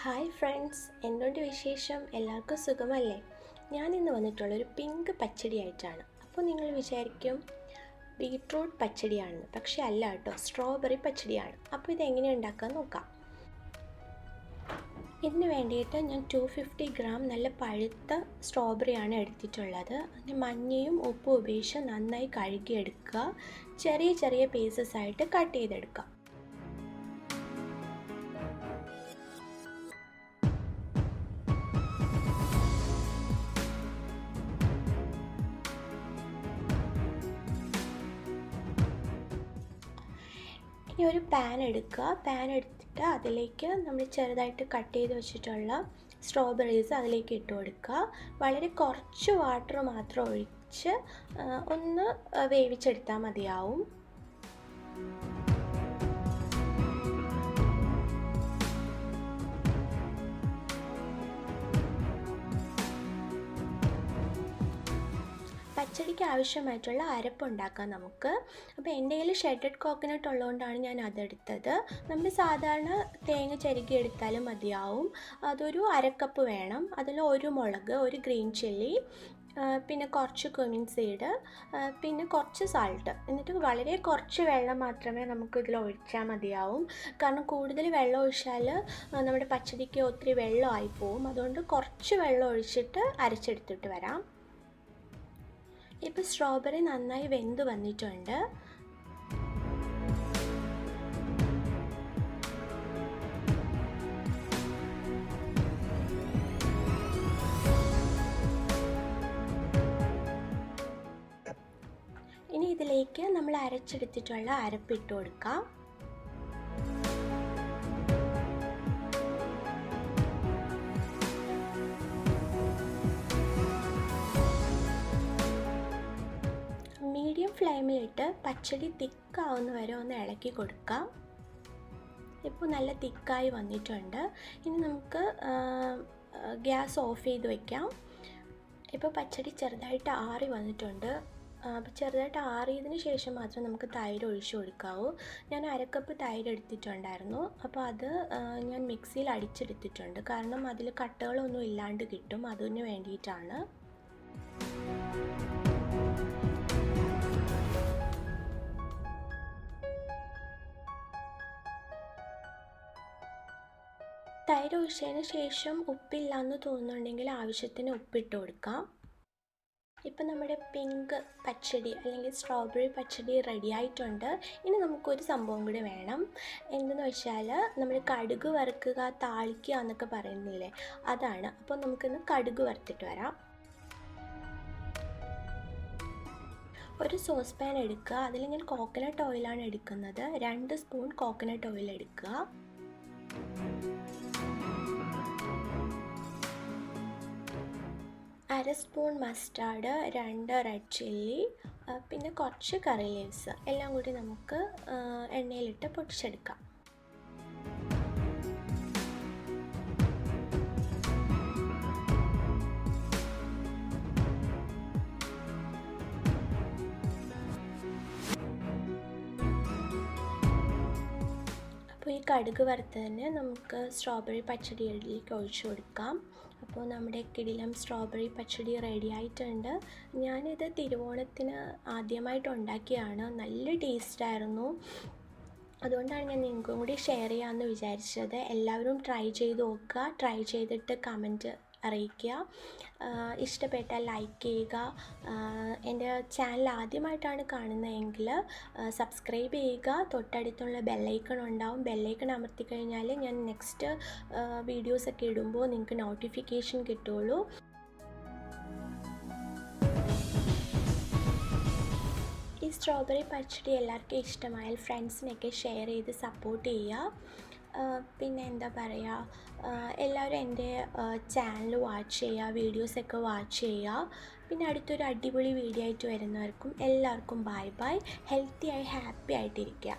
Hi friends, എന്തുകൊണ്ട് വിശേഷം? എല്ലാവർക്കും സുഖമല്ലേ? ഞാനിന്ന് വന്നിട്ടുള്ളൊരു പിങ്ക് പച്ചടി ആയിട്ടാണ്. അപ്പോൾ നിങ്ങൾ വിചാരിക്കും ബീട്രൂട്ട് പച്ചടിയാണെന്ന്, പക്ഷേ അല്ല കേട്ടോ, സ്ട്രോബെറി പച്ചടിയാണ്. അപ്പോൾ ഇതെങ്ങനെയാണ് ഉണ്ടാക്കാൻ നോക്കാം. ഇതിന് വേണ്ടിയിട്ട് ഞാൻ 250 ഗ്രാം നല്ല പഴുത്ത സ്ട്രോബെറിയാണ് എടുത്തിട്ടുള്ളത്. അതിന് മഞ്ഞയും ഉപ്പും ഉപയോഗിച്ച് നന്നായി കഴുകിയെടുക്കുക. ചെറിയ ചെറിയ പീസസ് ആയിട്ട് കട്ട് ചെയ്തെടുക്കുക. ഇനി ഒരു പാൻ എടുക്കുക. പാൻ എടുത്തിട്ട് അതിലേക്ക് നമ്മൾ ചെറുതായിട്ട് കട്ട് ചെയ്ത് വെച്ചിട്ടുള്ള സ്ട്രോബെറീസ് അതിലേക്ക് ഇട്ട് കൊടുക്കുക. വളരെ കുറച്ച് വാട്ടർ മാത്രം ഒഴിച്ച് ഒന്ന് വേവിച്ചെടുത്താൽ മതിയാവും. പച്ചടിക്ക് ആവശ്യമായിട്ടുള്ള അരപ്പുണ്ടാക്കാം നമുക്ക്. അപ്പോൾ എൻ്റെ കയ്യിൽ ഷെഡഡ് കോക്കനട്ട് ഉള്ളതുകൊണ്ടാണ് ഞാൻ അതെടുത്തത്. നമ്മൾ സാധാരണ തേങ്ങ ചിരകി എടുത്താലും മതിയാവും. അതൊരു അരക്കപ്പ് വേണം. അതിൽ ഒരു മുളക്, ഒരു ഗ്രീൻ ചില്ലി, പിന്നെ കുറച്ച് കുമിൻ സീഡ്, പിന്നെ കുറച്ച് സാൾട്ട്. എന്നിട്ട് വളരെ കുറച്ച് വെള്ളം മാത്രമേ നമുക്ക് ഇതിൽ ഒഴിച്ചാൽ മതിയാവും. കാരണം കൂടുതൽ വെള്ളം ഒഴിച്ചാൽ നമ്മുടെ പച്ചടിക്ക് ഒത്തിരി വെള്ളമായി പോവും. അതുകൊണ്ട് കുറച്ച് വെള്ളം ഒഴിച്ചിട്ട് അരച്ചെടുത്തിട്ട് വരാം. ഇപ്പോൾ സ്ട്രോബെറി നന്നായി വെന്ത് വന്നിട്ടുണ്ട്. ഇനി ഇതിലേക്ക് നമ്മൾ അരച്ചെടുത്തിട്ടുള്ള അരപ്പിട്ട് കൊടുക്കാം. മീഡിയം ഫ്ലെയിമിലിട്ട് പച്ചടി തിക്കാവുന്ന വരെ ഒന്ന് ഇളക്കി കൊടുക്കാം. ഇപ്പോൾ നല്ല തിക്കായി വന്നിട്ടുണ്ട്. ഇനി നമുക്ക് ഗ്യാസ് ഓഫ് ചെയ്ത് വയ്ക്കാം. ഇപ്പോൾ പച്ചടി ചെറുതായിട്ട് ആറി വന്നിട്ടുണ്ട്. അപ്പോൾ ചെറുതായിട്ട് ആറിയതിന് ശേഷം മാത്രം നമുക്ക് തൈര് ഒഴിച്ചു കൊടുക്കാവൂ. ഞാൻ അരക്കപ്പ് തൈര് എടുത്തിട്ടുണ്ടായിരുന്നു. അപ്പോൾ അത് ഞാൻ മിക്സിയിൽ അടിച്ചെടുത്തിട്ടുണ്ട്. കാരണം അതിൽ കട്ടകളൊന്നും ഇല്ലാണ്ട് കിട്ടും. അതിന് വേണ്ടിയിട്ടാണ്. തൈര് ഒഴിച്ചതിന് ശേഷം ഉപ്പില്ലാന്ന് തോന്നുന്നുണ്ടെങ്കിൽ ആവശ്യത്തിന് ഉപ്പിട്ട് കൊടുക്കാം. ഇപ്പം നമ്മുടെ പിങ്ക് പച്ചടി അല്ലെങ്കിൽ സ്ട്രോബെറി പച്ചടി റെഡി ആയിട്ടുണ്ട്. ഇനി നമുക്കൊരു സംഭവം കൂടി വേണം. എന്തെന്ന് വെച്ചാൽ നമ്മൾ കടുക് വറുക്കുക, താളിക്കുക എന്നൊക്കെ പറയുന്നില്ലേ, അതാണ്. അപ്പോൾ നമുക്കിന്ന് കടുക് വറുത്തിട്ട് വരാം. ഒരു സോസ് പാൻ എടുക്കുക. അതിൽ ഞാൻ കോക്കനട്ട് ഓയിലാണ് എടുക്കുന്നത്. 2 സ്പൂൺ കോക്കനട്ട് ഓയിൽ എടുക്കുക. അര സ്പൂൺ മസ്റ്റാർഡ്, 2 റെഡ് ചില്ലി, പിന്നെ കുറച്ച് കറി ലീവ്സ് എല്ലാം കൂടി നമുക്ക് എണ്ണയിലിട്ട് പൊട്ടിച്ചെടുക്കാം. അപ്പോൾ ഈ കടുക് വറുത്തതിന് നമുക്ക് സ്ട്രോബെറി പച്ചടിയിലേക്ക് ഒഴിച്ചു കൊടുക്കാം. അപ്പോൾ നമ്മുടെ കിടിലം സ്ട്രോബെറി പച്ചടി റെഡി ആയിട്ടുണ്ട്. ഞാനിത് തിരുവോണത്തിന് ആദ്യമായിട്ട് ഉണ്ടാക്കിയതാണ്. നല്ല ടേസ്റ്റായിരുന്നു. അതുകൊണ്ടാണ് ഞാൻ നിങ്ങൾക്കും കൂടി ഷെയർ ചെയ്യാമെന്ന് വിചാരിച്ചത്. എല്ലാവരും ട്രൈ ചെയ്ത് നോക്കുക. ട്രൈ ചെയ്തിട്ട് കമൻറ്റ് അറിയിക്കുക. ഇഷ്ടപ്പെട്ടാൽ ലൈക്ക് ചെയ്യുക. എൻ്റെ ചാനൽ ആദ്യമായിട്ടാണ് കാണുന്നതെങ്കിൽ സബ്സ്ക്രൈബ് ചെയ്യുക. തൊട്ടടുത്തുള്ള ബെല്ലൈക്കൺ ഉണ്ടാവും. ബെല്ലൈക്കൺ അമർത്തി കഴിഞ്ഞാൽ ഞാൻ നെക്സ്റ്റ് വീഡിയോസൊക്കെ ഇടുമ്പോൾ നിങ്ങൾക്ക് നോട്ടിഫിക്കേഷൻ കിട്ടുള്ളൂ. ഈ സ്ട്രോബെറി പച്ചടി എല്ലാവർക്കും ഇഷ്ടമായാൽ ഫ്രണ്ട്സിനൊക്കെ ഷെയർ ചെയ്ത് സപ്പോർട്ട് ചെയ്യുക. പിന്നെ എന്താ പറയുക, എല്ലാവരും എൻ്റെ ചാനൽ വാച്ച് ചെയ്യുക, വീഡിയോസൊക്കെ വാച്ച് ചെയ്യുക. പിന്നെ അടുത്തൊരു അടിപൊളി വീഡിയോ ആയിട്ട് വരുന്നവർക്കും എല്ലാവർക്കും ബൈ ബൈ. ഹെൽത്തി ആയി ഹാപ്പി ആയിട്ടിരിക്കുക.